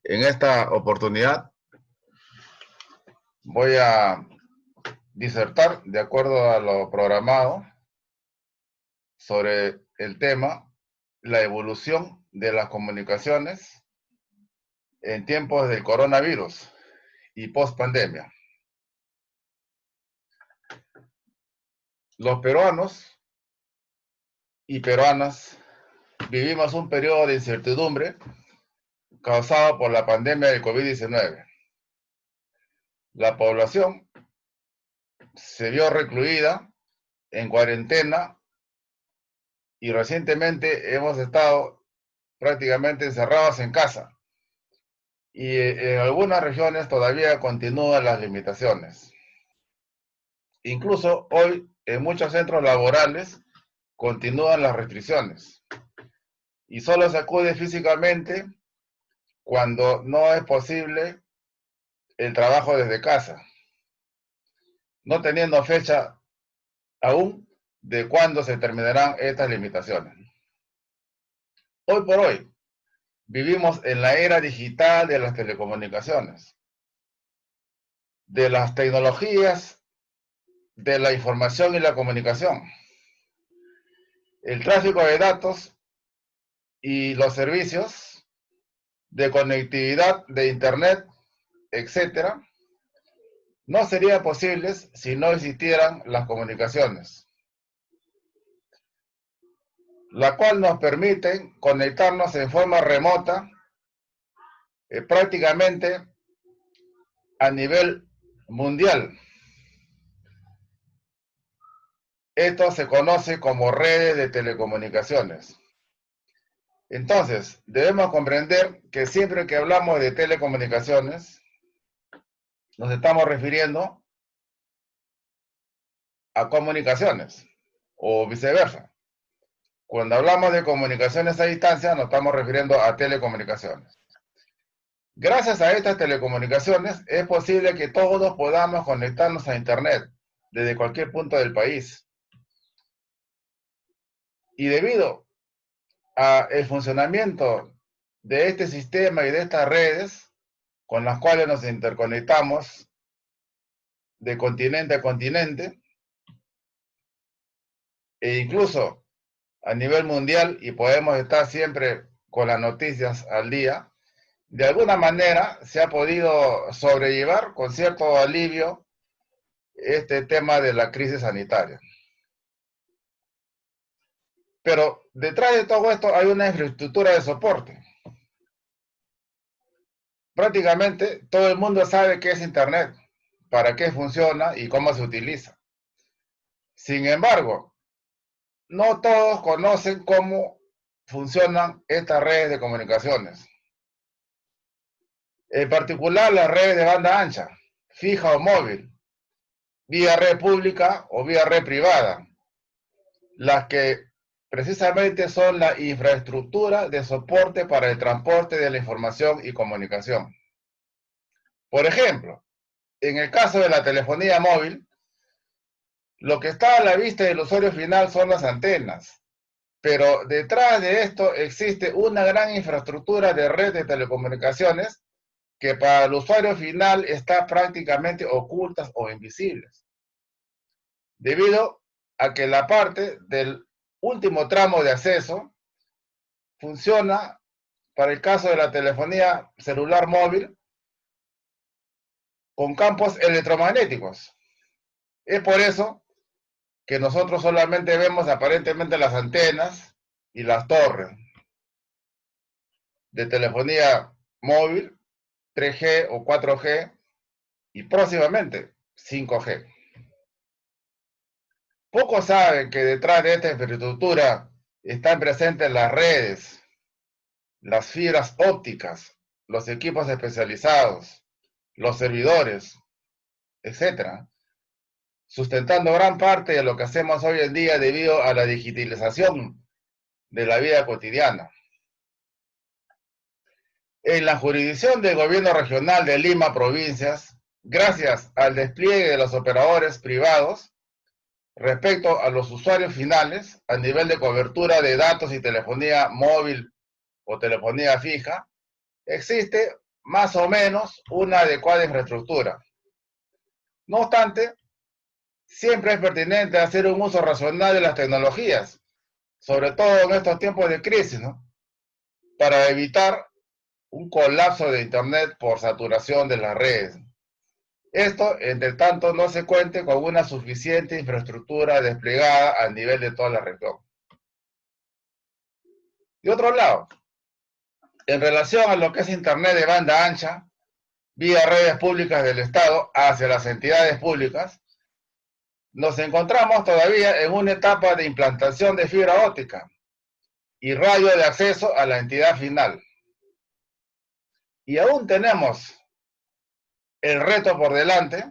En esta oportunidad voy a disertar de acuerdo a lo programado sobre el tema la evolución de las comunicaciones en tiempos del coronavirus y post-pandemia. Los peruanos y peruanas vivimos un periodo de incertidumbre causado por la pandemia del COVID-19. La población se vio recluida en cuarentena y recientemente hemos estado prácticamente encerrados en casa. Y en algunas regiones todavía continúan las limitaciones. Incluso hoy en muchos centros laborales continúan las restricciones. Y solo se acude físicamente cuando no es posible el trabajo desde casa, no teniendo fecha aún de cuándo se terminarán estas limitaciones. Hoy por hoy, vivimos en la era digital de las telecomunicaciones, de las tecnologías, de la información y la comunicación. El tráfico de datos y los servicios de conectividad de Internet, etcétera, no serían posibles si no existieran las comunicaciones, la cual nos permite conectarnos en forma remota prácticamente a nivel mundial. Esto se conoce como redes de telecomunicaciones. Entonces, debemos comprender que siempre que hablamos de telecomunicaciones, nos estamos refiriendo a comunicaciones o viceversa. Cuando hablamos de comunicaciones a distancia, nos estamos refiriendo a telecomunicaciones. Gracias a estas telecomunicaciones, es posible que todos podamos conectarnos a Internet desde cualquier punto del país. Y debido al funcionamiento de este sistema y de estas redes, con las cuales nos interconectamos de continente a continente, e incluso a nivel mundial, y podemos estar siempre con las noticias al día, de alguna manera se ha podido sobrellevar con cierto alivio este tema de la crisis sanitaria. Pero detrás de todo esto hay una infraestructura de soporte. Prácticamente todo el mundo sabe qué es Internet, para qué funciona y cómo se utiliza. Sin embargo, no todos conocen cómo funcionan estas redes de comunicaciones. En particular las redes de banda ancha, fija o móvil, vía red pública o vía red privada, las que precisamente son la infraestructura de soporte para el transporte de la información y comunicación. Por ejemplo, en el caso de la telefonía móvil, lo que está a la vista del usuario final son las antenas, pero detrás de esto existe una gran infraestructura de red de telecomunicaciones que para el usuario final está prácticamente ocultas o invisibles, debido a que la parte del último tramo de acceso funciona, para el caso de la telefonía celular móvil, con campos electromagnéticos. Es por eso que nosotros solamente vemos aparentemente las antenas y las torres de telefonía móvil, 3G o 4G, y próximamente 5G. Pocos saben que detrás de esta infraestructura están presentes las redes, las fibras ópticas, los equipos especializados, los servidores, etcétera, sustentando gran parte de lo que hacemos hoy en día debido a la digitalización de la vida cotidiana. En la jurisdicción del gobierno regional de Lima, provincias, gracias al despliegue de los operadores privados, respecto a los usuarios finales, a nivel de cobertura de datos y telefonía móvil o telefonía fija, existe más o menos una adecuada infraestructura. No obstante, siempre es pertinente hacer un uso racional de las tecnologías, sobre todo en estos tiempos de crisis, ¿no? Para evitar un colapso de Internet por saturación de las redes. Esto, entre tanto, no se cuente con una suficiente infraestructura desplegada a nivel de toda la región. De otro lado, en relación a lo que es Internet de banda ancha, vía redes públicas del Estado hacia las entidades públicas, nos encontramos todavía en una etapa de implantación de fibra óptica y radio de acceso a la entidad final. Y aún tenemos el reto por delante,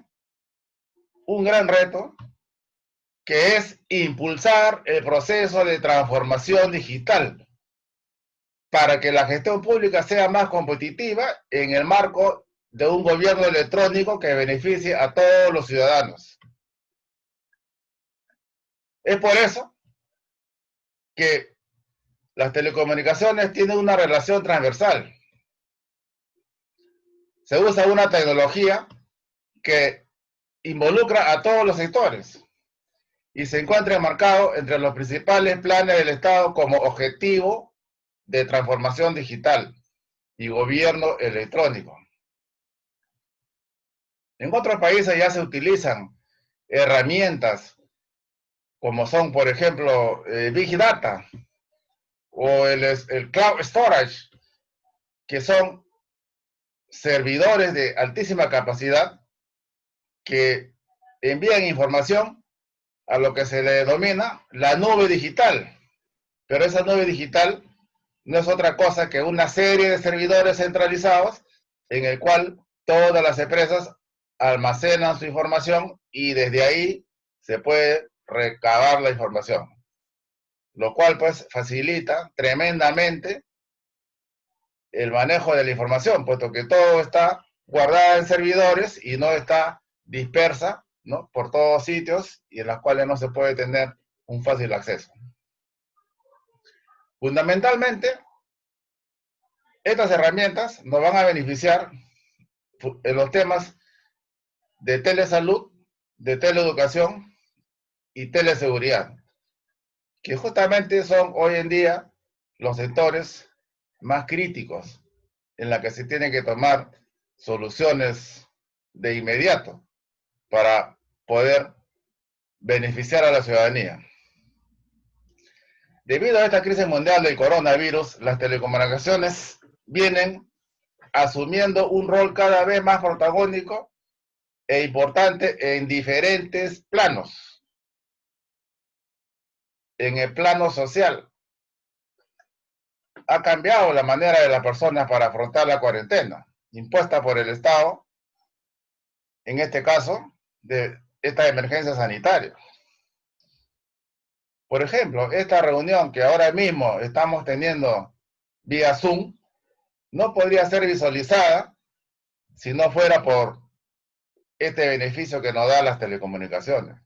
un gran reto, que es impulsar el proceso de transformación digital para que la gestión pública sea más competitiva en el marco de un gobierno electrónico que beneficie a todos los ciudadanos. Es por eso que las telecomunicaciones tienen una relación transversal. Se usa una tecnología que involucra a todos los sectores y se encuentra enmarcado entre los principales planes del Estado como objetivo de transformación digital y gobierno electrónico. En otros países ya se utilizan herramientas como son, por ejemplo, Big Data o el Cloud Storage, que son servidores de altísima capacidad que envían información a lo que se le denomina la nube digital. Pero esa nube digital no es otra cosa que una serie de servidores centralizados en el cual todas las empresas almacenan su información y desde ahí se puede recabar la información, lo cual pues facilita tremendamente el manejo de la información, puesto que todo está guardado en servidores y no está dispersa, ¿no?, por todos sitios y en las cuales no se puede tener un fácil acceso. Fundamentalmente, estas herramientas nos van a beneficiar en los temas de telesalud, de teleeducación y teleseguridad, que justamente son hoy en día los sectores más críticos en la que se tienen que tomar soluciones de inmediato para poder beneficiar a la ciudadanía. Debido a esta crisis mundial del coronavirus, las telecomunicaciones vienen asumiendo un rol cada vez más protagónico e importante en diferentes planos. En el plano social, ha cambiado la manera de las personas para afrontar la cuarentena, impuesta por el Estado, en este caso, de esta emergencia sanitaria. Por ejemplo, esta reunión que ahora mismo estamos teniendo vía Zoom, no podría ser visualizada si no fuera por este beneficio que nos da las telecomunicaciones.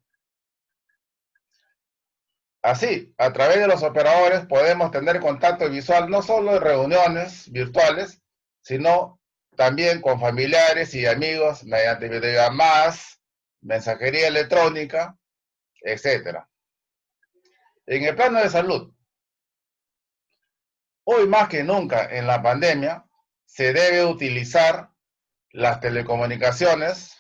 Así, a través de los operadores podemos tener contacto visual no solo en reuniones virtuales, sino también con familiares y amigos mediante videollamadas, mensajería electrónica, etc. En el plano de salud, hoy más que nunca en la pandemia, se debe utilizar las telecomunicaciones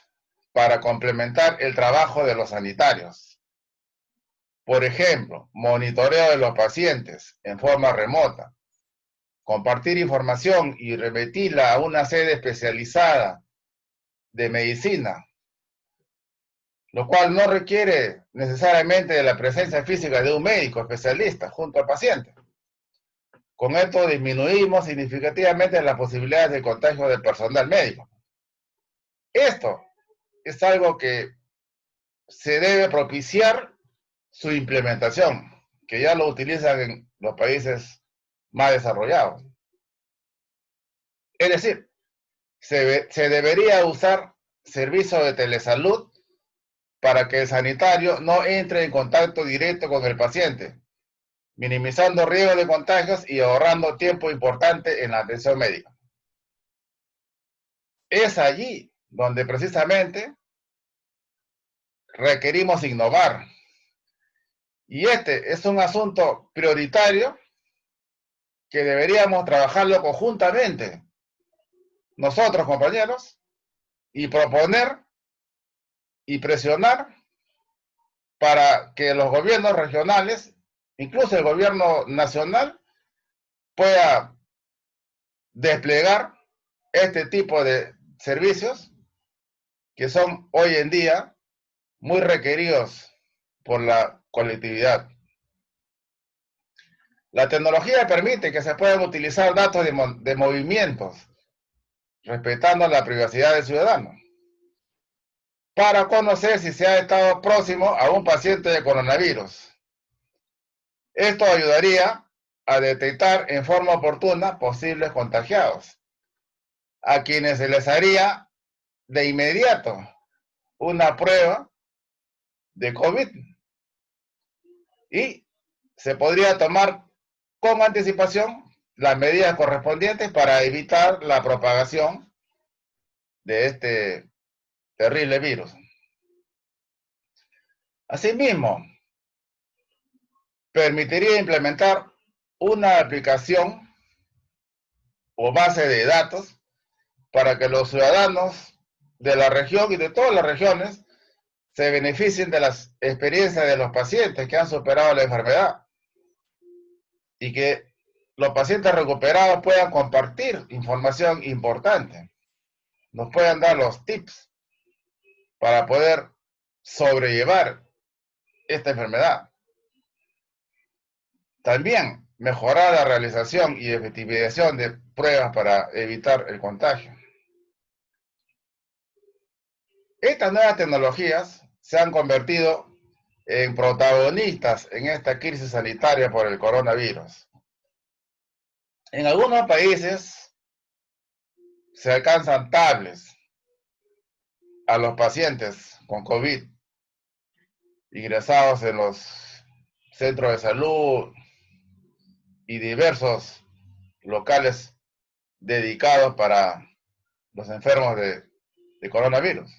para complementar el trabajo de los sanitarios. Por ejemplo, monitoreo de los pacientes en forma remota, compartir información y remitirla a una sede especializada de medicina, lo cual no requiere necesariamente de la presencia física de un médico especialista junto al paciente. Con esto disminuimos significativamente las posibilidades de contagio del personal médico. Esto es algo que se debe propiciar su implementación, que ya lo utilizan en los países más desarrollados. Es decir, se debería usar servicios de telesalud para que el sanitario no entre en contacto directo con el paciente, minimizando riesgos de contagios y ahorrando tiempo importante en la atención médica. es allí donde precisamente requerimos innovar. Y este es un asunto prioritario que deberíamos trabajarlo conjuntamente, nosotros, compañeros, y proponer y presionar para que los gobiernos regionales, incluso el gobierno nacional, pueda desplegar este tipo de servicios que son hoy en día muy requeridos por la colectividad. La tecnología permite que se puedan utilizar datos de movimientos, respetando la privacidad del ciudadano, para conocer si se ha estado próximo a un paciente de coronavirus. Esto ayudaría a detectar en forma oportuna posibles contagiados, a quienes se les haría de inmediato una prueba de COVID y se podría tomar con anticipación las medidas correspondientes para evitar la propagación de este terrible virus. Asimismo, permitiría implementar una aplicación o base de datos para que los ciudadanos de la región y de todas las regiones se beneficien de las experiencias de los pacientes que han superado la enfermedad y que los pacientes recuperados puedan compartir información importante, nos puedan dar los tips para poder sobrellevar esta enfermedad. También mejorar la realización y efectivización de pruebas para evitar el contagio. Estas nuevas tecnologías se han convertido en protagonistas en esta crisis sanitaria por el coronavirus. En algunos países se alcanzan tablets a los pacientes con COVID ingresados en los centros de salud y diversos locales dedicados para los enfermos de coronavirus,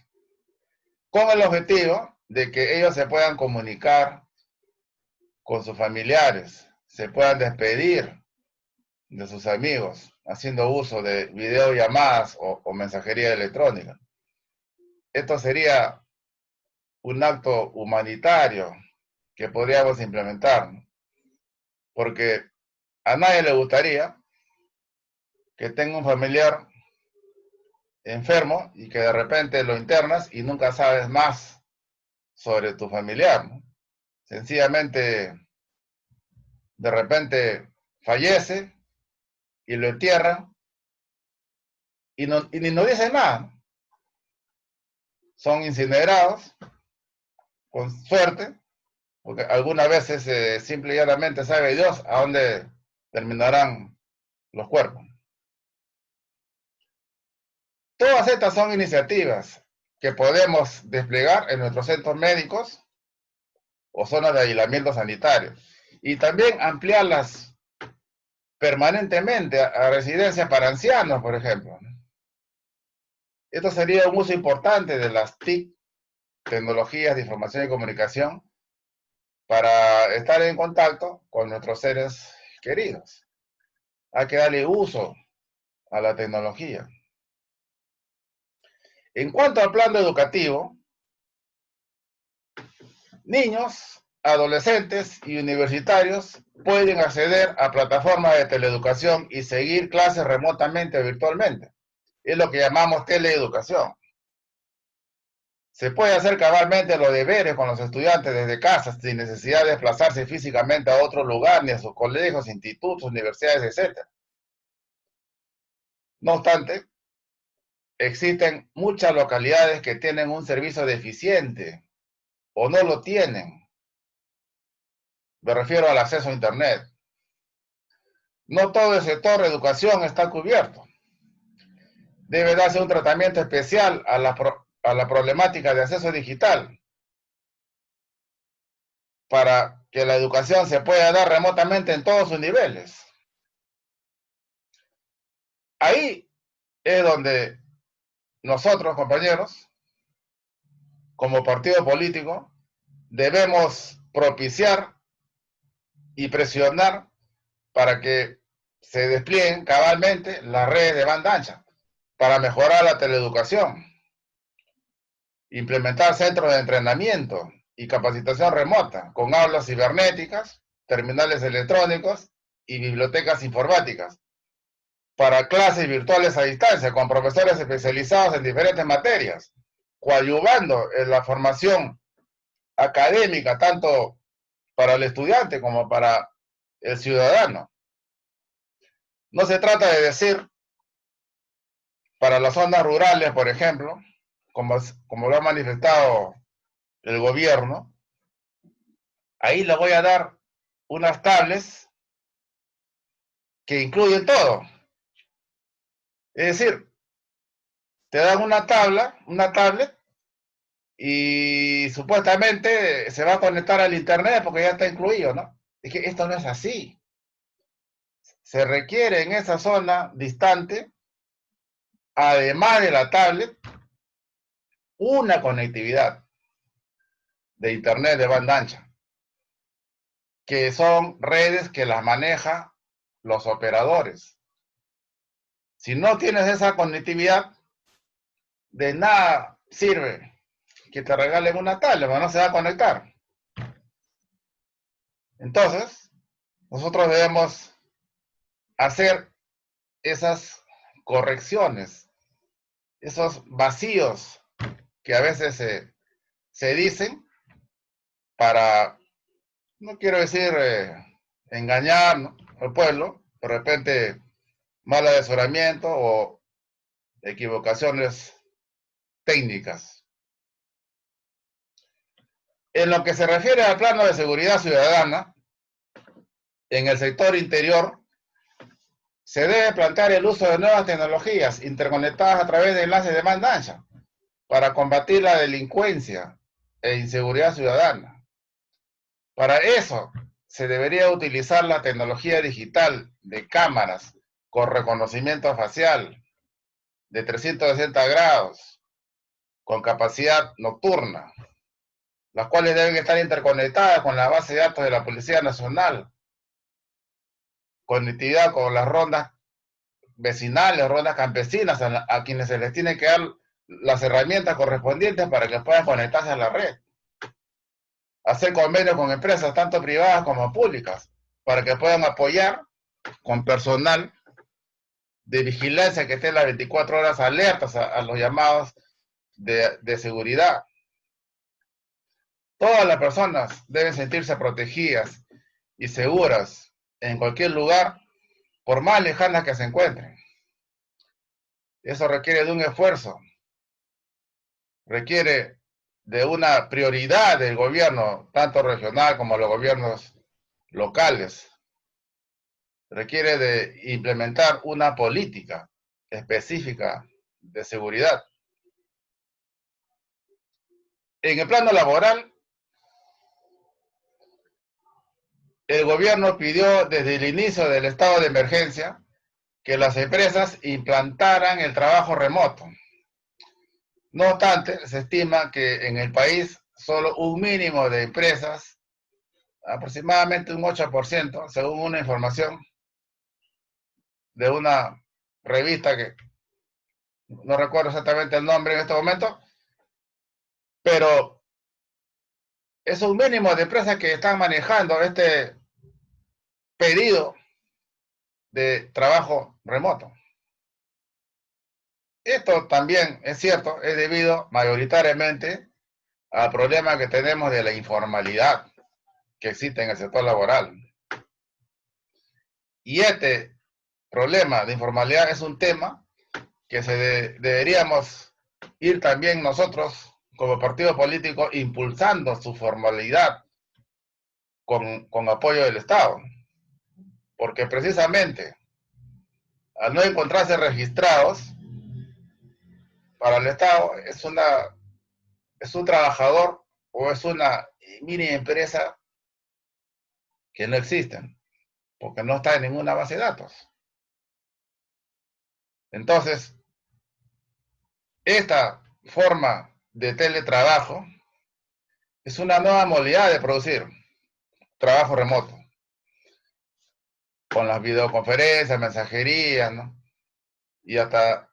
con el objetivo de que ellos se puedan comunicar con sus familiares, se puedan despedir de sus amigos, haciendo uso de videollamadas o mensajería electrónica. Esto sería un acto humanitario que podríamos implementar, ¿no? Porque a nadie le gustaría que tenga un familiar enfermo y que de repente lo internas y nunca sabes más sobre tu familiar, ¿no? Sencillamente, de repente fallece y lo entierran y ni nos dicen nada, ¿no? Son incinerados, con suerte, porque algunas veces simple y llanamente sabe Dios a dónde terminarán los cuerpos. Todas estas son iniciativas que podemos desplegar en nuestros centros médicos o zonas de aislamiento sanitario y también ampliarlas permanentemente a residencias para ancianos, por ejemplo. Esto sería un uso importante de las TIC, tecnologías de información y comunicación, para estar en contacto con nuestros seres queridos. Hay que darle uso a la tecnología. En cuanto al plano educativo, niños, adolescentes y universitarios pueden acceder a plataformas de teleeducación y seguir clases remotamente o virtualmente. Es lo que llamamos teleeducación. Se puede hacer cabalmente los deberes con los estudiantes desde casa, sin necesidad de desplazarse físicamente a otro lugar, ni a sus colegios, institutos, universidades, etc. No obstante, existen muchas localidades que tienen un servicio deficiente o no lo tienen. Me refiero al acceso a Internet. No todo el sector de educación está cubierto. Debe darse un tratamiento especial a la problemática de acceso digital para que la educación se pueda dar remotamente en todos sus niveles. Ahí es donde nosotros, compañeros, como partido político, debemos propiciar y presionar para que se desplieguen cabalmente las redes de banda ancha, para mejorar la teleeducación, implementar centros de entrenamiento y capacitación remota con aulas cibernéticas, terminales electrónicos y bibliotecas informáticas, para clases virtuales a distancia con profesores especializados en diferentes materias, coadyuvando en la formación académica tanto para el estudiante como para el ciudadano. No se trata de decir para las zonas rurales, por ejemplo, como lo ha manifestado el gobierno, ahí le voy a dar unas tablets que incluyen todo. Es decir, te dan una tablet, y supuestamente se va a conectar al internet porque ya está incluido, ¿no? Es que esto no es así. Se requiere en esa zona distante, además de la tablet, una conectividad de internet de banda ancha, que son redes que las maneja los operadores. Si no tienes esa conectividad, de nada sirve que te regalen una tablet, no se va a conectar. Entonces, nosotros debemos hacer esas correcciones, esos vacíos que a veces se dicen para, no quiero decir engañar, ¿no?, al pueblo, de repente mal asesoramiento o equivocaciones técnicas. En lo que se refiere al plano de seguridad ciudadana, en el sector interior, se debe plantear el uso de nuevas tecnologías interconectadas a través de enlaces de banda ancha para combatir la delincuencia e inseguridad ciudadana. Para eso se debería utilizar la tecnología digital de cámaras con reconocimiento facial de 360 grados, con capacidad nocturna, las cuales deben estar interconectadas con la base de datos de la Policía Nacional, conectividad con las rondas vecinales, rondas campesinas, a quienes se les tiene que dar las herramientas correspondientes para que puedan conectarse a la red. Hacer convenios con empresas, tanto privadas como públicas, para que puedan apoyar con personal de vigilancia que esté las 24 horas alertas a los llamados de seguridad. Todas las personas deben sentirse protegidas y seguras en cualquier lugar, por más lejanas que se encuentren. Eso requiere de un esfuerzo, requiere de una prioridad del gobierno, tanto regional como los gobiernos locales. Requiere de implementar una política específica de seguridad. En el plano laboral, el gobierno pidió desde el inicio del estado de emergencia que las empresas implantaran el trabajo remoto. No obstante, se estima que en el país solo un mínimo de empresas, aproximadamente un 8%, según una información de una revista que no recuerdo exactamente el nombre en este momento, pero es un mínimo de empresas que están manejando este pedido de trabajo remoto. Esto también es cierto, es debido mayoritariamente al problema que tenemos de la informalidad que existe en el sector laboral. Y este problema de informalidad es un tema que deberíamos ir también nosotros como partido político impulsando su formalidad con apoyo del Estado. Porque precisamente al no encontrarse registrados, para el Estado es un trabajador o es una mini empresa que no existen, porque no está en ninguna base de datos. Entonces, Esta forma de teletrabajo es una nueva modalidad de producir trabajo remoto, con las videoconferencias, mensajerías, ¿no? Y hasta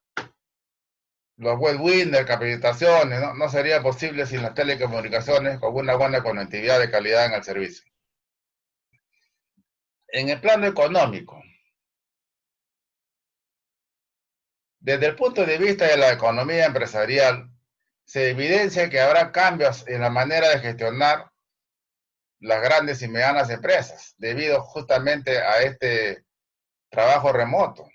los web windows, capacitaciones, ¿no? No sería posible sin las telecomunicaciones con una buena conectividad de calidad en el servicio. En el plano económico, desde el punto de vista de la economía empresarial, se evidencia que habrá cambios en la manera de gestionar las grandes y medianas empresas, debido justamente a este trabajo remoto,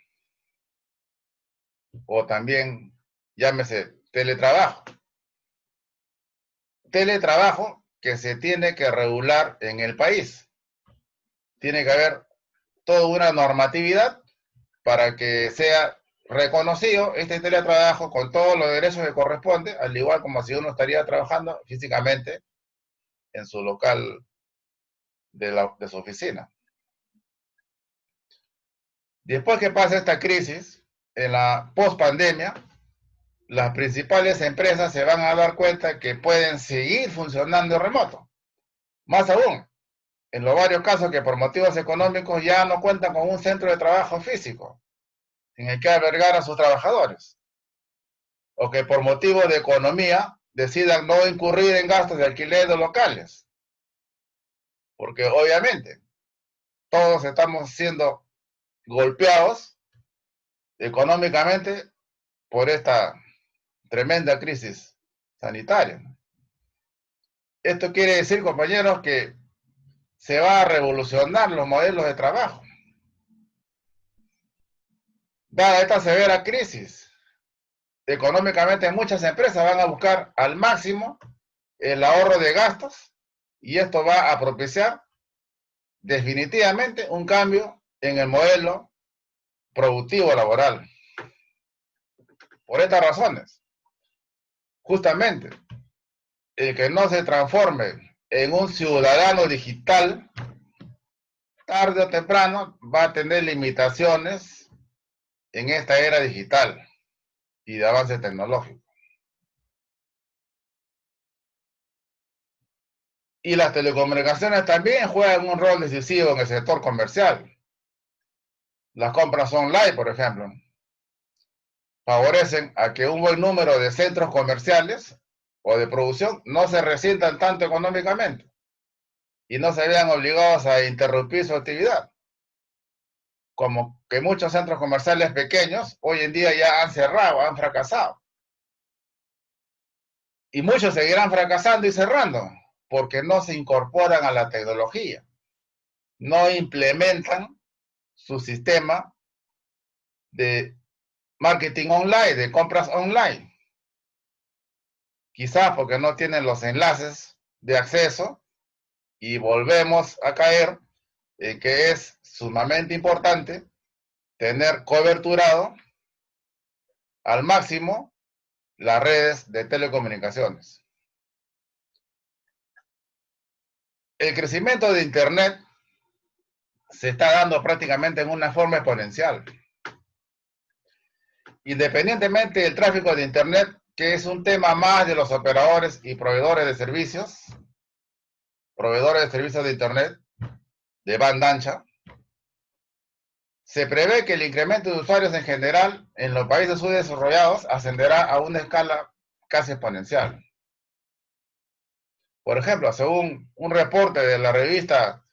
o también llámese teletrabajo. Teletrabajo que se tiene que regular en el país. Tiene que haber toda una normatividad para que sea reconocido este teletrabajo con todos los derechos que corresponde, al igual como si uno estaría trabajando físicamente en su local de su oficina. Después que pase esta crisis, en la post-pandemia, las principales empresas se van a dar cuenta que pueden seguir funcionando remoto. Más aún, en los varios casos que por motivos económicos ya no cuentan con un centro de trabajo físico en el que albergar a sus trabajadores, o que por motivos de economía decidan no incurrir en gastos de alquiler de locales, porque obviamente todos estamos siendo golpeados económicamente por esta tremenda crisis sanitaria. Esto quiere decir, compañeros, que se va a revolucionar los modelos de trabajo. Dada esta severa crisis, económicamente muchas empresas van a buscar al máximo el ahorro de gastos y esto va a propiciar definitivamente un cambio en el modelo productivo laboral. Por estas razones, justamente, el que no se transforme en un ciudadano digital, tarde o temprano va a tener limitaciones en esta era digital y de avance tecnológico. Y las telecomunicaciones también juegan un rol decisivo en el sector comercial. Las compras online, por ejemplo, favorecen a que un buen número de centros comerciales o de producción no se resientan tanto económicamente y no se vean obligados a interrumpir su actividad. Como que muchos centros comerciales pequeños hoy en día ya han cerrado, han fracasado. Y muchos seguirán fracasando y cerrando porque no se incorporan a la tecnología, no implementan su sistema de marketing online, de compras online. Quizás porque no tienen los enlaces de acceso y volvemos a caer en que es sumamente importante tener coberturado al máximo las redes de telecomunicaciones. El crecimiento de Internet se está dando prácticamente en una forma exponencial. Independientemente del tráfico de Internet, que es un tema más de los operadores y proveedores de servicios de Internet de banda ancha, se prevé que el incremento de usuarios en general en los países subdesarrollados ascenderá a una escala casi exponencial. Por ejemplo, según un reporte de la revista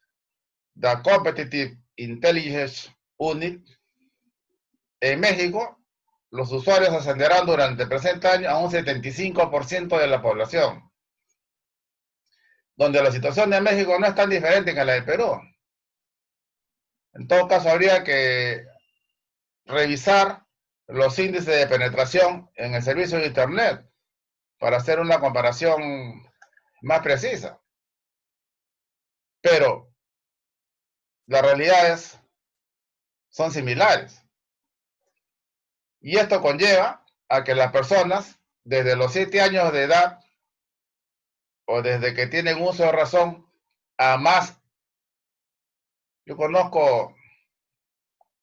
The Competitive Intelligence Unit, en México, los usuarios ascenderán durante el presente año a un 75% de la población, donde la situación de México no es tan diferente que la de Perú. En todo caso, habría que revisar los índices de penetración en el servicio de Internet para hacer una comparación más precisa. Pero las realidades son similares. Y esto conlleva a que las personas, desde los 7 años de edad, o desde que tienen uso de razón, a más, yo conozco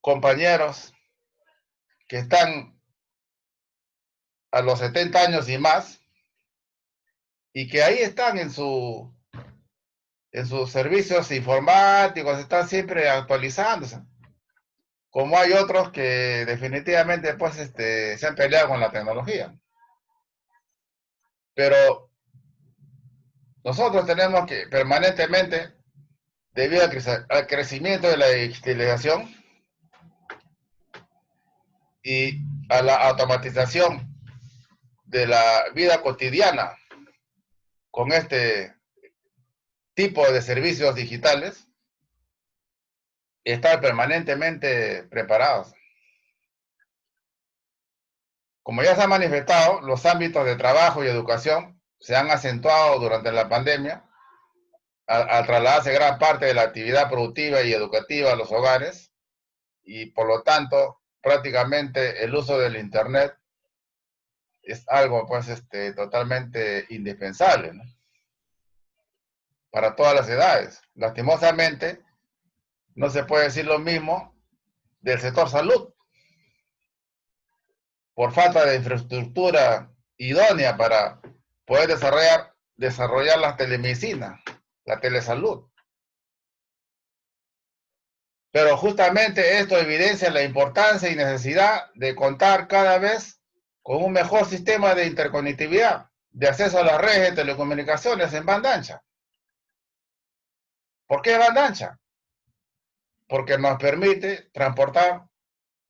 compañeros que están a los 70 años y más, y que ahí están en sus servicios informáticos, están siempre actualizándose. Como hay otros que definitivamente pues se han peleado con la tecnología. Pero nosotros tenemos que permanentemente, debido al crecimiento de la digitalización y a la automatización de la vida cotidiana con este tipo de servicios digitales, estar permanentemente preparados. Como ya se ha manifestado, los ámbitos de trabajo y educación se han acentuado durante la pandemia al trasladarse gran parte de la actividad productiva y educativa a los hogares, y por lo tanto prácticamente el uso del internet es algo pues totalmente indispensable, ¿no? Para todas las edades. Lastimosamente no se puede decir lo mismo del sector salud, por falta de infraestructura idónea para poder desarrollar la telemedicina, la telesalud. Pero justamente esto evidencia la importancia y necesidad de contar cada vez con un mejor sistema de interconectividad, de acceso a las redes de telecomunicaciones en banda ancha. ¿Por qué banda ancha? Porque nos permite transportar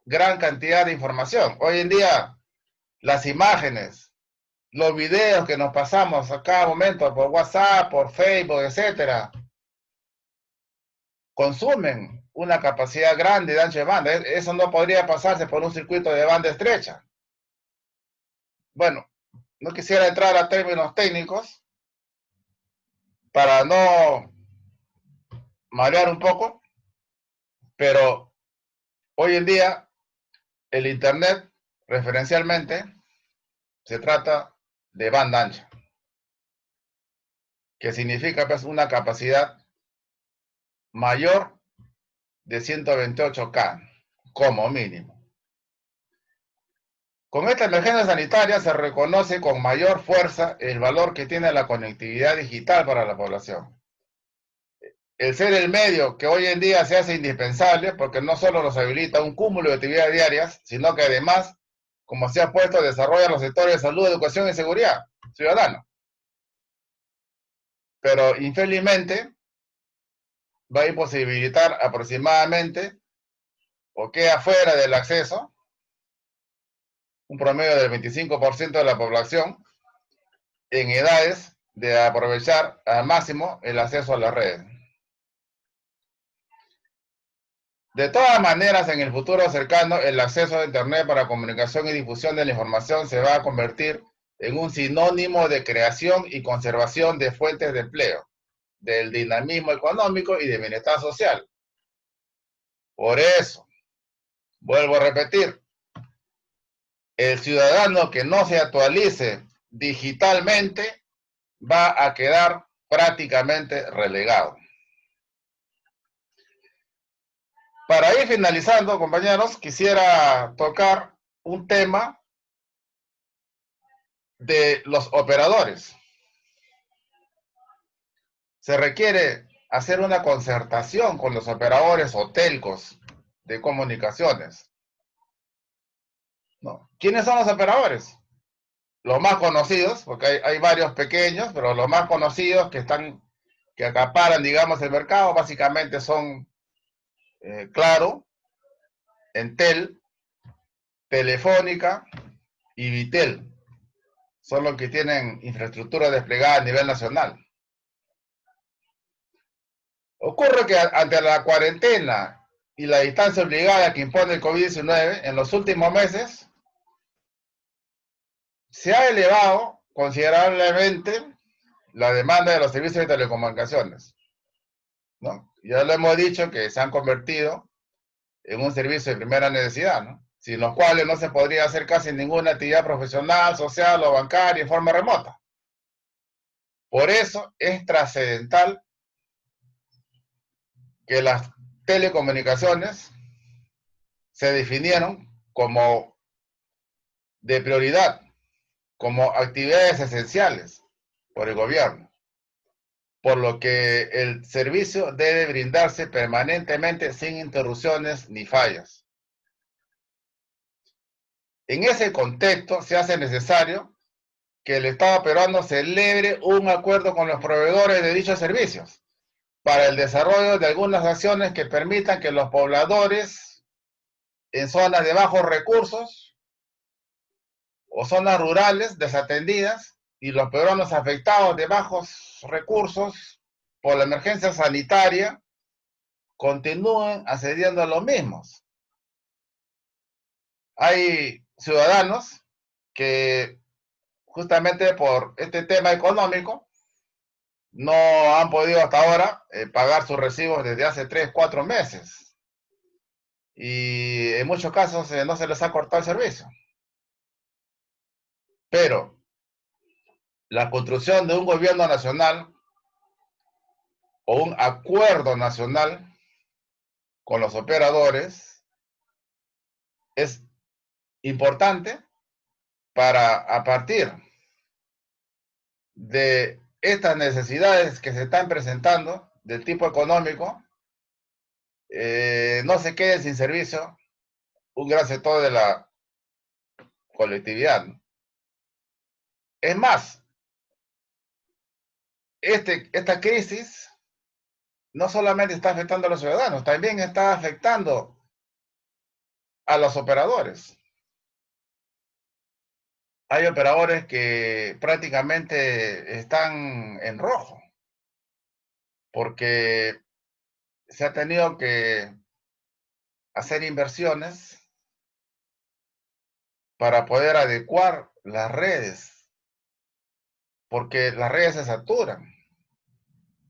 gran cantidad de información. Hoy en día, las imágenes, los videos que nos pasamos a cada momento por WhatsApp, por Facebook, etcétera, consumen una capacidad grande de ancho de banda. Eso no podría pasarse por un circuito de banda estrecha. Bueno, no quisiera entrar a términos técnicos para no marear un poco, pero hoy en día el Internet, referencialmente, se trata de banda ancha, que significa pues una capacidad mayor de 128K, como mínimo. Con esta emergencia sanitaria se reconoce con mayor fuerza el valor que tiene la conectividad digital para la población. El ser el medio que hoy en día se hace indispensable porque no solo nos habilita un cúmulo de actividades diarias, sino que además, como se ha puesto, desarrolla los sectores de salud, educación y seguridad ciudadana. Pero infelizmente va a imposibilitar aproximadamente, o queda fuera del acceso, un promedio del 25% de la población en edades de aprovechar al máximo el acceso a las redes. De todas maneras, en el futuro cercano, el acceso a Internet para comunicación y difusión de la información se va a convertir en un sinónimo de creación y conservación de fuentes de empleo, del dinamismo económico y de bienestar social. Por eso, vuelvo a repetir, el ciudadano que no se actualice digitalmente va a quedar prácticamente relegado. Para ir finalizando, compañeros, quisiera tocar un tema de los operadores. Se requiere hacer una concertación con los operadores o telcos de comunicaciones, ¿no? ¿Quiénes son los operadores? Los más conocidos, porque hay varios pequeños, pero los más conocidos que acaparan, digamos, el mercado, básicamente son Claro, Entel, Telefónica y Vitel. Son los que tienen infraestructura desplegada a nivel nacional. Ocurre que ante la cuarentena y la distancia obligada que impone el COVID-19, en los últimos meses se ha elevado considerablemente la demanda de los servicios de telecomunicaciones, ¿no? Ya lo hemos dicho que se han convertido en un servicio de primera necesidad, ¿no? Sin los cuales no se podría hacer casi ninguna actividad profesional, social o bancaria en forma remota. Por eso es trascendental que las telecomunicaciones se definieron como de prioridad como actividades esenciales por el gobierno, por lo que el servicio debe brindarse permanentemente sin interrupciones ni fallas. En ese contexto se hace necesario que el Estado peruano celebre un acuerdo con los proveedores de dichos servicios para el desarrollo de algunas acciones que permitan que los pobladores en zonas de bajos recursos o zonas rurales desatendidas y los peruanos afectados de bajos recursos por la emergencia sanitaria continúen accediendo a los mismos. Hay ciudadanos que justamente por este tema económico no han podido hasta ahora pagar sus recibos desde hace 3, 4 meses. Y en muchos casos no se les ha cortado el servicio. Pero la construcción de un gobierno nacional o un acuerdo nacional con los operadores es importante para, a partir de estas necesidades que se están presentando del tipo económico, no se quede sin servicio un gran sector de la colectividad, ¿no? Es más, esta crisis no solamente está afectando a los ciudadanos, también está afectando a los operadores. Hay operadores que prácticamente están en rojo, porque se ha tenido que hacer inversiones para poder adecuar las redes, porque las redes se saturan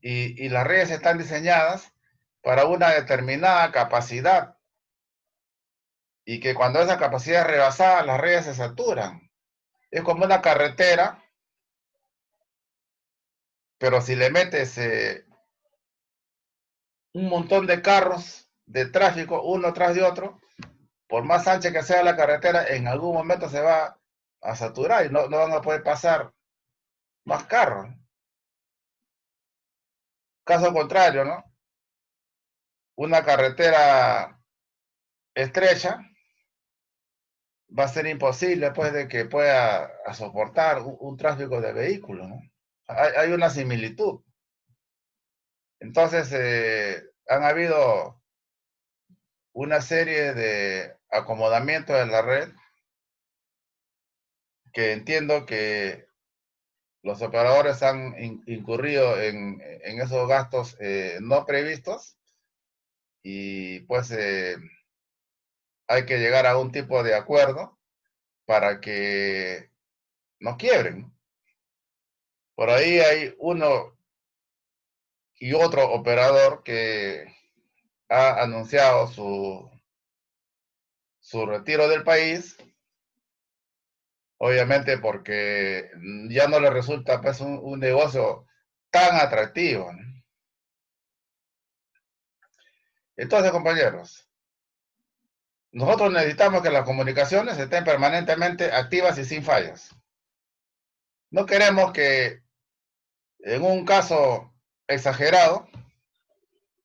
y las redes están diseñadas para una determinada capacidad y que cuando esa capacidad es rebasada, las redes se saturan. Es como una carretera, pero si le metes un montón de carros de tráfico uno tras de otro, por más ancha que sea la carretera, en algún momento se va a saturar y no van a poder pasar más carros. Caso contrario, ¿no? Una carretera estrecha va a ser imposible pues de que pueda soportar un tráfico de vehículos, ¿no? Hay una similitud. Entonces, han habido una serie de acomodamientos en la red que entiendo que los operadores han incurrido en esos gastos no previstos y pues hay que llegar a un tipo de acuerdo para que no quiebren. Por ahí hay uno y otro operador que ha anunciado su retiro del país, obviamente porque ya no le resulta pues un negocio tan atractivo, ¿no? Entonces, compañeros, nosotros necesitamos que las comunicaciones estén permanentemente activas y sin fallas. No queremos que en un caso exagerado,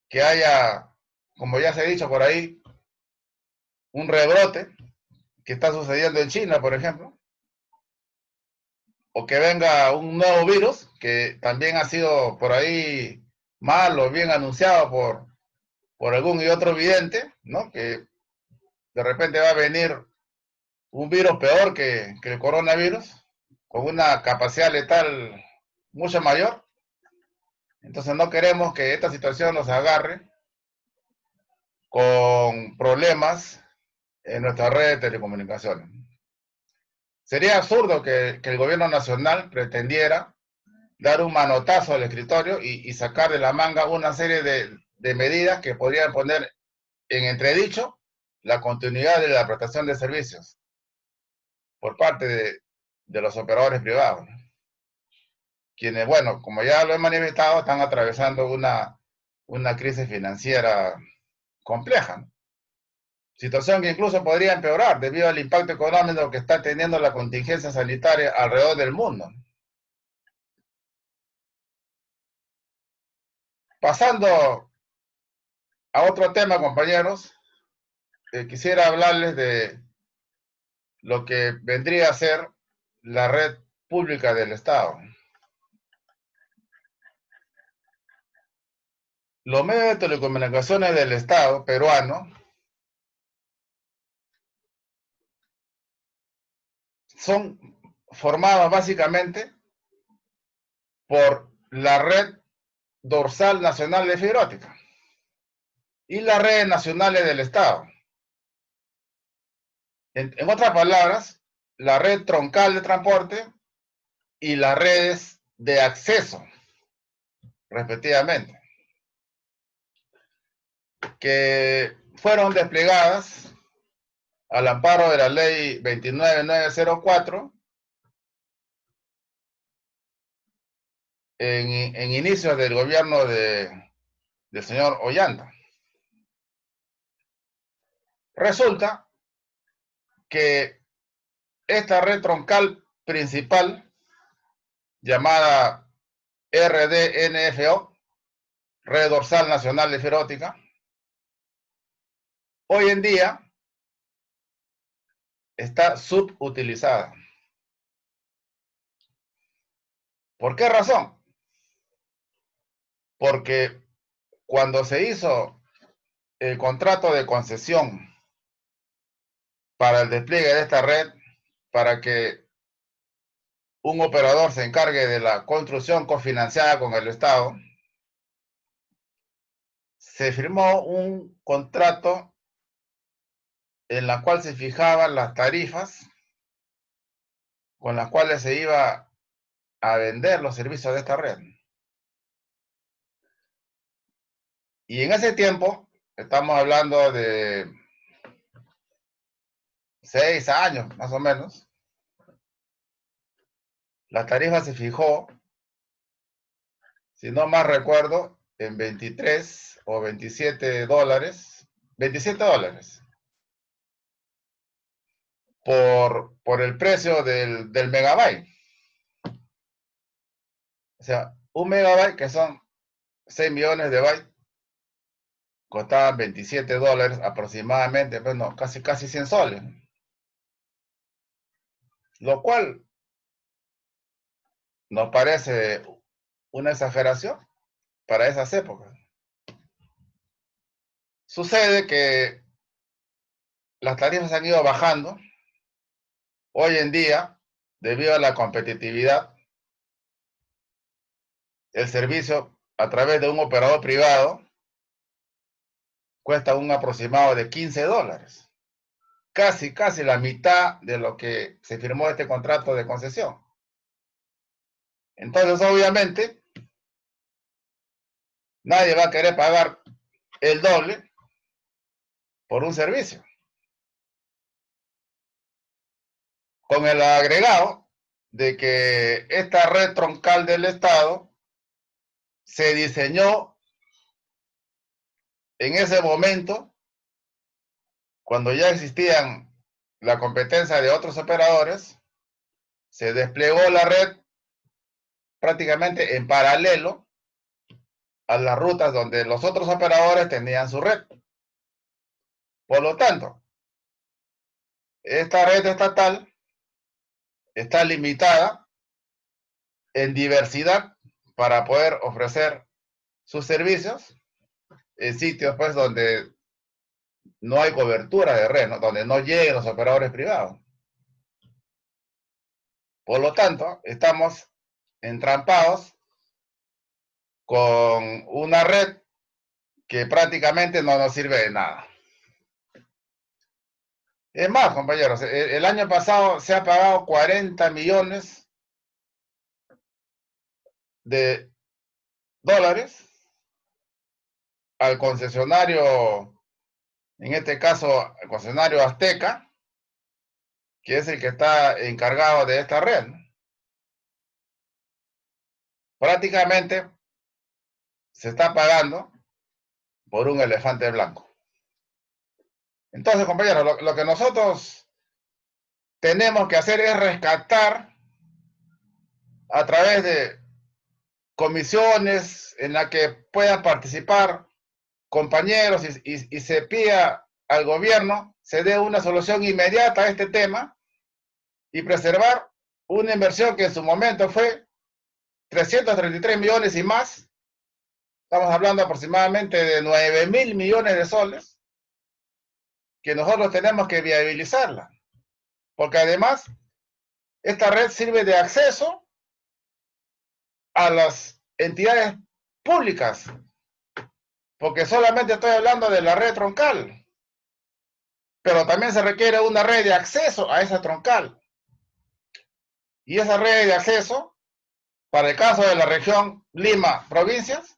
que haya, como ya se ha dicho por ahí, un rebrote que está sucediendo en China, por ejemplo, o que venga un nuevo virus que también ha sido por ahí mal o bien anunciado por algún y otro vidente, ¿no? Que de repente va a venir un virus peor que el coronavirus, con una capacidad letal mucho mayor. Entonces no queremos que esta situación nos agarre con problemas en nuestra red de telecomunicaciones. Sería absurdo que el gobierno nacional pretendiera dar un manotazo al escritorio y sacar de la manga una serie de medidas que podrían poner en entredicho la continuidad de la prestación de servicios por parte de los operadores privados, ¿no? Quienes, bueno, como ya lo he manifestado, están atravesando una crisis financiera compleja, ¿no? Situación que incluso podría empeorar debido al impacto económico que está teniendo la contingencia sanitaria alrededor del mundo. Pasando a otro tema, compañeros, quisiera hablarles de lo que vendría a ser la red pública del Estado. Los medios de telecomunicaciones del Estado peruano son formados básicamente por la red dorsal nacional de fibra óptica y las redes nacionales del Estado. En otras palabras, la red troncal de transporte y las redes de acceso, respectivamente, que fueron desplegadas al amparo de la ley 29904 en inicios del gobierno del señor Ollanta. Resulta que esta red troncal principal, llamada RDNFO, Red Dorsal Nacional de Fibra Óptica, hoy en día está subutilizada. ¿Por qué razón? Porque cuando se hizo el contrato de concesión para el despliegue de esta red, para que un operador se encargue de la construcción cofinanciada con el Estado, se firmó un contrato en la cual se fijaban las tarifas con las cuales se iba a vender los servicios de esta red. Y en ese tiempo, estamos hablando de 6 años más o menos, la tarifa se fijó, si no más recuerdo, en 23 o 27 dólares, 27 dólares, por el precio del megabyte. O sea, un megabyte, que son 6 millones de bytes, costaba 27 dólares aproximadamente, bueno, casi 100 soles. Lo cual nos parece una exageración para esas épocas. Sucede que las tarifas han ido bajando. Hoy en día, debido a la competitividad, el servicio a través de un operador privado cuesta un aproximado de 15 dólares. Casi la mitad de lo que se firmó este contrato de concesión. Entonces, obviamente, nadie va a querer pagar el doble por un servicio. Con el agregado de que esta red troncal del Estado se diseñó en ese momento, cuando ya existían la competencia de otros operadores, se desplegó la red prácticamente en paralelo a las rutas donde los otros operadores tenían su red. Por lo tanto, esta red estatal está limitada en diversidad para poder ofrecer sus servicios en sitios pues donde no hay cobertura de red, ¿no? Donde no lleguen los operadores privados. Por lo tanto, estamos entrampados con una red que prácticamente no nos sirve de nada. Es más, compañeros, el año pasado se ha pagado 40 millones de dólares al concesionario, en este caso, el concesionario Azteca, que es el que está encargado de esta red. Prácticamente se está pagando por un elefante blanco. Entonces, compañeros, lo que nosotros tenemos que hacer es rescatar a través de comisiones en las que puedan participar compañeros y se pida al gobierno se dé una solución inmediata a este tema y preservar una inversión que en su momento fue 333 millones y más. Estamos hablando aproximadamente de 9.000 millones de soles que nosotros tenemos que viabilizarla. Porque además, esta red sirve de acceso a las entidades públicas. Porque solamente estoy hablando de la red troncal. Pero también se requiere una red de acceso a esa troncal. Y esa red de acceso, para el caso de la región Lima, provincias,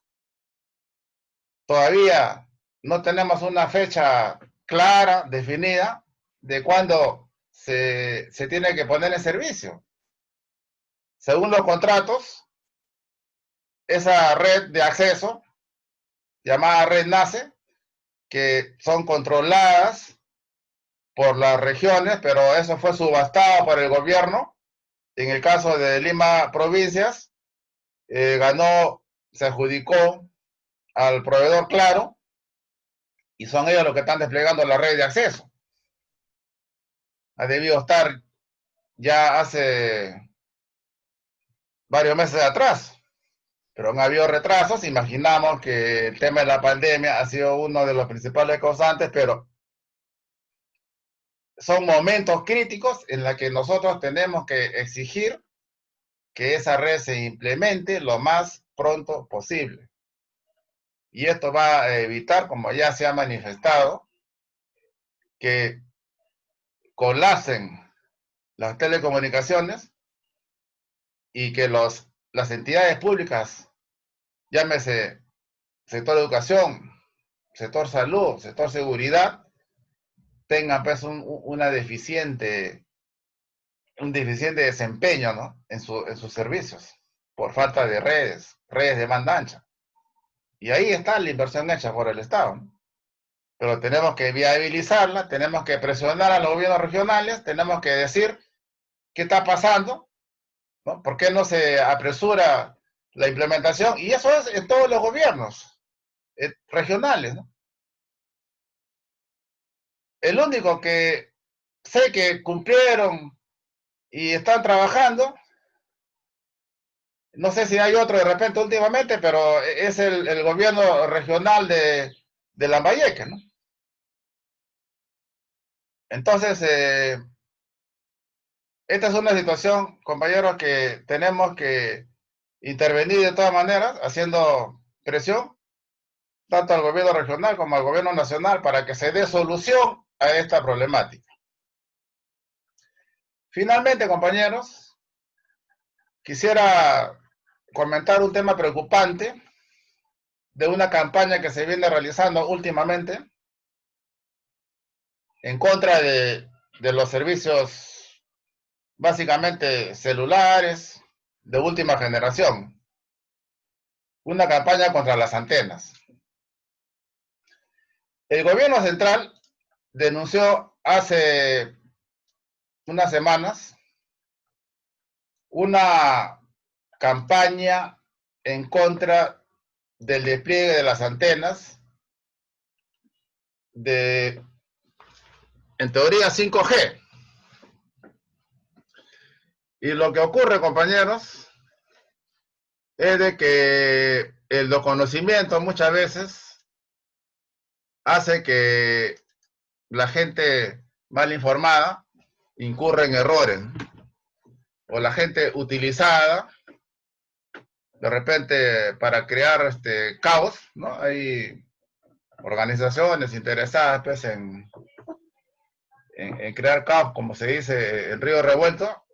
todavía no tenemos una fecha clara, definida, de cuándo se tiene que poner en servicio. Según los contratos, esa red de acceso, llamada red NACE, que son controladas por las regiones, pero eso fue subastado por el gobierno. En el caso de Lima Provincias, ganó, se adjudicó al proveedor Claro, y son ellos los que están desplegando la red de acceso. Ha debido estar ya hace varios meses atrás, pero han habido retrasos. Imaginamos que el tema de la pandemia ha sido uno de los principales causantes, pero son momentos críticos en los que nosotros tenemos que exigir que esa red se implemente lo más pronto posible. Y esto va a evitar, como ya se ha manifestado, que colapsen las telecomunicaciones y que las entidades públicas, llámese sector educación, sector salud, sector seguridad, tengan pues un deficiente desempeño, ¿no? en sus servicios, por falta de redes de banda ancha. Y ahí está la inversión hecha por el Estado, ¿no? Pero tenemos que viabilizarla, tenemos que presionar a los gobiernos regionales, tenemos que decir qué está pasando, ¿no? ¿Por qué no se apresura la implementación? Y eso es en todos los gobiernos regionales, ¿no? El único que sé que cumplieron y están trabajando, no sé si hay otro de repente últimamente, pero es el gobierno regional de Lambayeque, ¿no? Entonces, esta es una situación, compañeros, que tenemos que intervenir de todas maneras, haciendo presión, tanto al gobierno regional como al gobierno nacional, para que se dé solución a esta problemática. Finalmente, compañeros, quisiera comentar un tema preocupante de una campaña que se viene realizando últimamente en contra de los servicios básicamente celulares de última generación. Una campaña contra las antenas. El gobierno central denunció hace unas semanas una campaña en contra del despliegue de las antenas en teoría 5G. Y lo que ocurre, compañeros, es de que el desconocimiento muchas veces hace que la gente mal informada incurre en errores, ¿no? O la gente utilizada de repente para crear caos, ¿no? Hay organizaciones interesadas pues, en crear caos, como se dice, el río revuelto,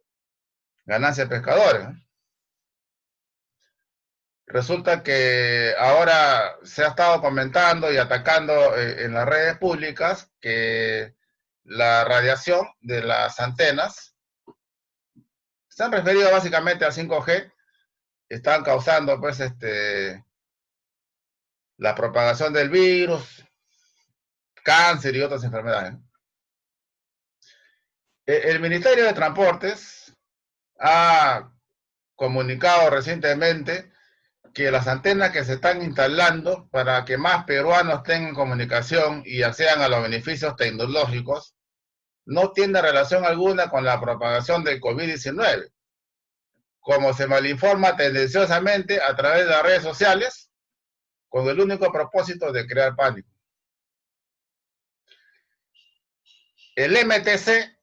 ganancia de pescadores, ¿no? Resulta que ahora se ha estado comentando y atacando en las redes públicas que la radiación de las antenas, se han referido básicamente al 5G, están causando pues la propagación del virus, cáncer y otras enfermedades. El Ministerio de Transportes ha comunicado recientemente que las antenas que se están instalando para que más peruanos tengan comunicación y accedan a los beneficios tecnológicos no tiene relación alguna con la propagación del COVID-19, como se malinforma tendenciosamente a través de las redes sociales, con el único propósito de crear pánico. El MTC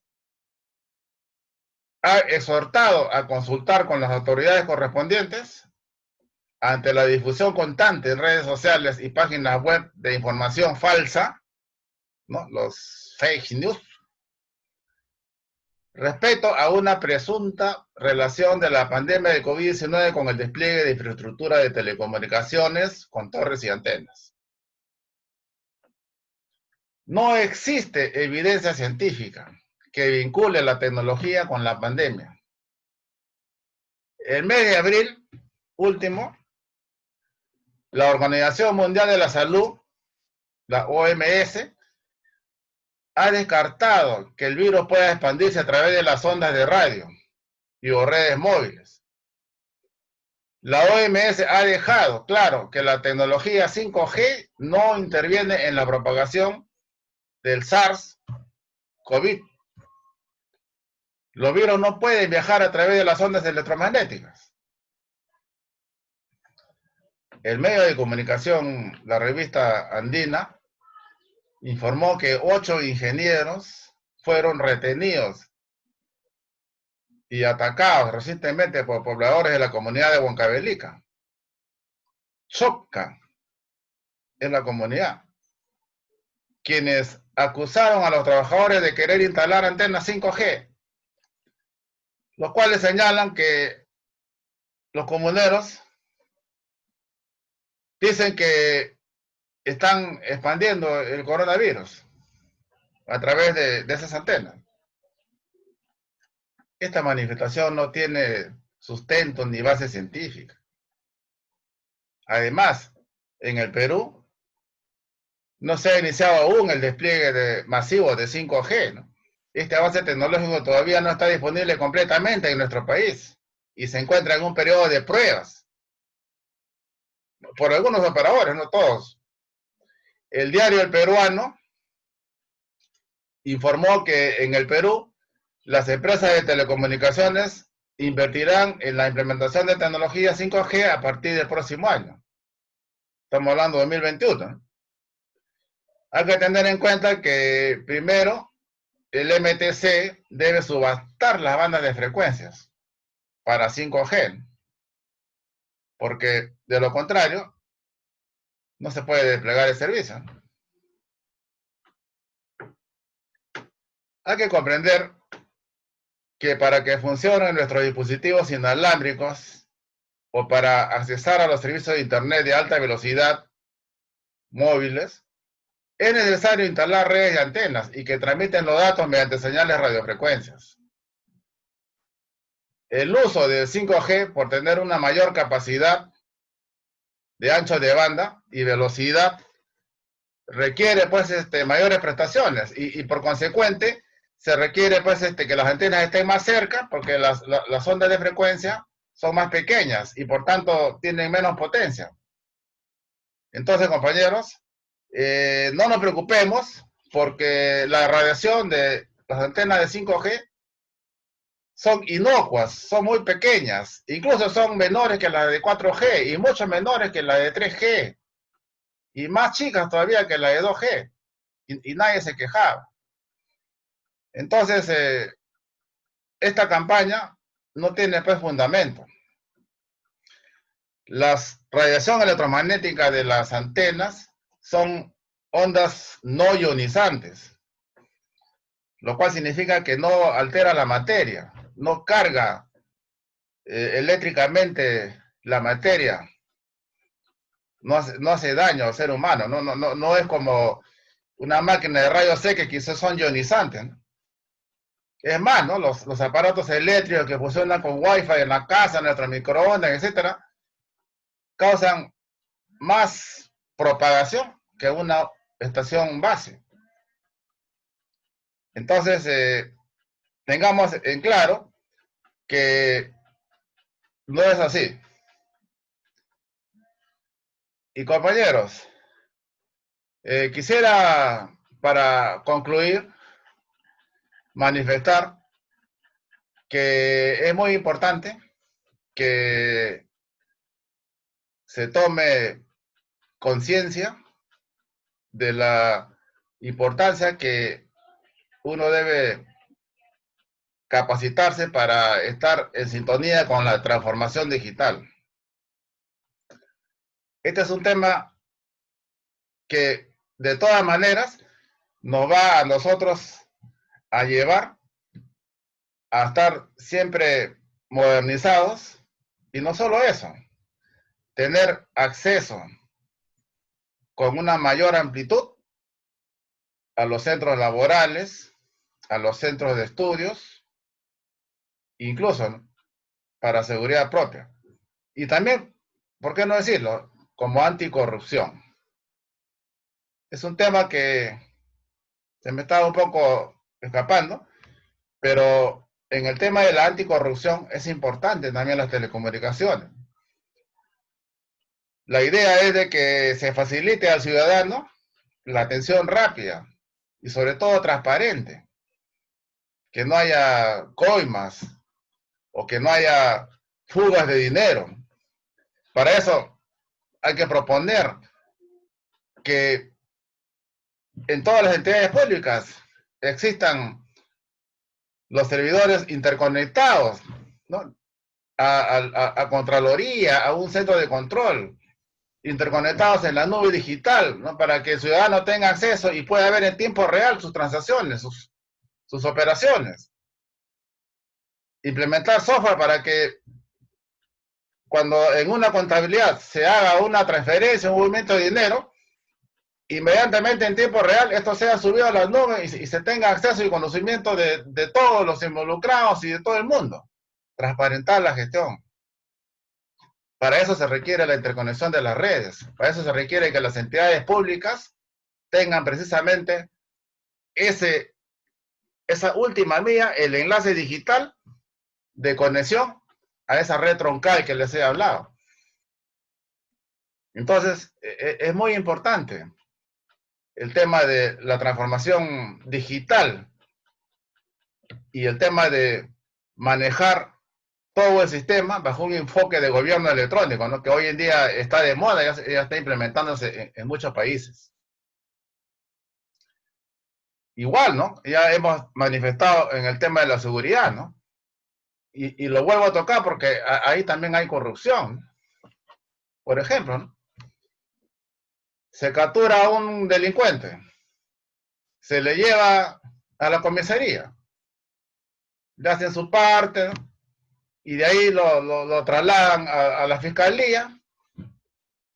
ha exhortado a consultar con las autoridades correspondientes ante la difusión constante en redes sociales y páginas web de información falsa, ¿no?, los fake news, respecto a una presunta relación de la pandemia de COVID-19 con el despliegue de infraestructura de telecomunicaciones con torres y antenas. No existe evidencia científica que vincule la tecnología con la pandemia. El mes de abril último, la Organización Mundial de la Salud, la OMS, ha descartado que el virus pueda expandirse a través de las ondas de radio y o redes móviles. La OMS ha dejado claro que la tecnología 5G no interviene en la propagación del SARS-CoV. Los virus no pueden viajar a través de las ondas electromagnéticas. El medio de comunicación, la revista Andina, informó que 8 ingenieros fueron retenidos y atacados recientemente por pobladores de la comunidad de Huancavelica. Choca en la comunidad, quienes acusaron a los trabajadores de querer instalar antenas 5G, los cuales señalan que los comuneros dicen que están expandiendo el coronavirus a través de esas antenas. Esta manifestación no tiene sustento ni base científica. Además, en el Perú no se ha iniciado aún el despliegue masivo de 5G, ¿no? Este avance tecnológico todavía no está disponible completamente en nuestro país y se encuentra en un periodo de pruebas por algunos operadores, no todos. El diario El Peruano informó que en el Perú las empresas de telecomunicaciones invertirán en la implementación de tecnología 5G a partir del próximo año. Estamos hablando de 2021, ¿no? Hay que tener en cuenta que primero el MTC debe subastar las bandas de frecuencias para 5G, porque de lo contrario no se puede desplegar el servicio. Hay que comprender que para que funcionen nuestros dispositivos inalámbricos o para accesar a los servicios de internet de alta velocidad móviles, es necesario instalar redes de antenas y que transmiten los datos mediante señales radiofrecuencias. El uso del 5G, por tener una mayor capacidad de ancho de banda y velocidad, requiere pues mayores prestaciones y por consecuente se requiere pues que las antenas estén más cerca porque las ondas de frecuencia son más pequeñas y por tanto tienen menos potencia. Entonces, compañeros, no nos preocupemos porque la radiación de las antenas de 5G son inocuas, son muy pequeñas, incluso son menores que las de 4G y mucho menores que las de 3G y más chicas todavía que las de 2G y nadie se quejaba. Entonces, esta campaña no tiene pues fundamento. La radiación electromagnética de las antenas son ondas no ionizantes, lo cual significa que no altera la materia, no carga eléctricamente la materia, no hace daño al ser humano, no es como una máquina de rayos X que quizás son ionizantes, ¿no? Es más, ¿no? Los aparatos eléctricos que funcionan con Wi-Fi en la casa, en nuestro microondas, etcétera, causan más propagación que una estación base. Entonces, tengamos en claro que no es así. Y compañeros, quisiera, para concluir, manifestar que es muy importante que se tome conciencia de la importancia que uno debe capacitarse para estar en sintonía con la transformación digital. Este es un tema que de todas maneras nos va a nosotros a llevar a estar siempre modernizados, y no solo eso, tener acceso con una mayor amplitud a los centros laborales, a los centros de estudios, incluso, ¿no?, para seguridad propia. Y también, ¿por qué no decirlo?, como anticorrupción. Es un tema que se me estaba un poco escapando, pero en el tema de la anticorrupción es importante también las telecomunicaciones. La idea es de que se facilite al ciudadano la atención rápida y sobre todo transparente, que no haya coimas o que no haya fugas de dinero. Para eso hay que proponer que en todas las entidades públicas existan los servidores interconectados, ¿no?, a Contraloría, a un centro de control, interconectados en la nube digital, ¿no?, para que el ciudadano tenga acceso y pueda ver en tiempo real sus transacciones, sus operaciones. Implementar software para que cuando en una contabilidad se haga una transferencia, un movimiento de dinero, inmediatamente en tiempo real esto sea subido a las nubes y se tenga acceso y conocimiento de todos los involucrados y de todo el mundo. Transparentar la gestión. Para eso se requiere la interconexión de las redes. Para eso se requiere que las entidades públicas tengan precisamente esa última milla, el enlace digital de conexión a esa red troncal que les he hablado. Entonces, es muy importante el tema de la transformación digital y el tema de manejar todo el sistema bajo un enfoque de gobierno electrónico, ¿no?, que hoy en día está de moda, ya está implementándose en muchos países. Igual, ¿no?, ya hemos manifestado en el tema de la seguridad, ¿no?, y lo vuelvo a tocar porque ahí también hay corrupción. Por ejemplo, ¿no?, se captura a un delincuente, se le lleva a la comisaría, le hacen su parte, ¿no?, y de ahí lo trasladan a la fiscalía,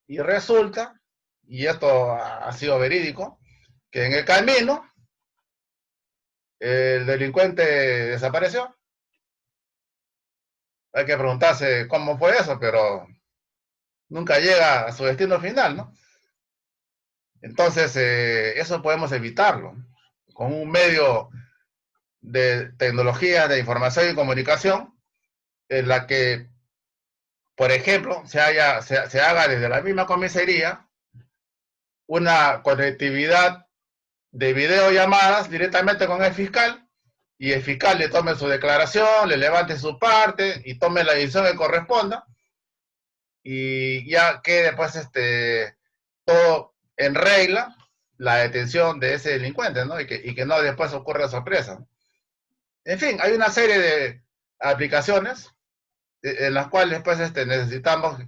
y resulta, y esto ha sido verídico, que en el camino el delincuente desapareció. Hay que preguntarse cómo fue eso, pero nunca llega a su destino final, ¿no? Entonces, eso podemos evitarlo con un medio de tecnología de información y comunicación en la que, por ejemplo, se haga desde la misma comisaría una conectividad de videollamadas directamente con el fiscal, y el fiscal le tome su declaración, le levante su parte y tome la decisión que corresponda, y ya quede pues todo en regla, la detención de ese delincuente, ¿no? Y que no después ocurra sorpresa. En fin, hay una serie de aplicaciones en las cuales pues necesitamos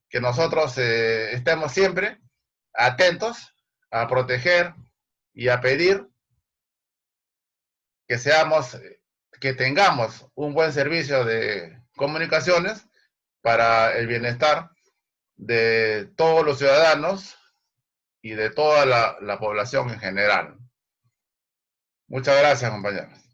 que nosotros estemos siempre atentos a proteger y a pedir que que tengamos un buen servicio de comunicaciones para el bienestar de todos los ciudadanos y de toda la población en general. Muchas gracias, compañeros.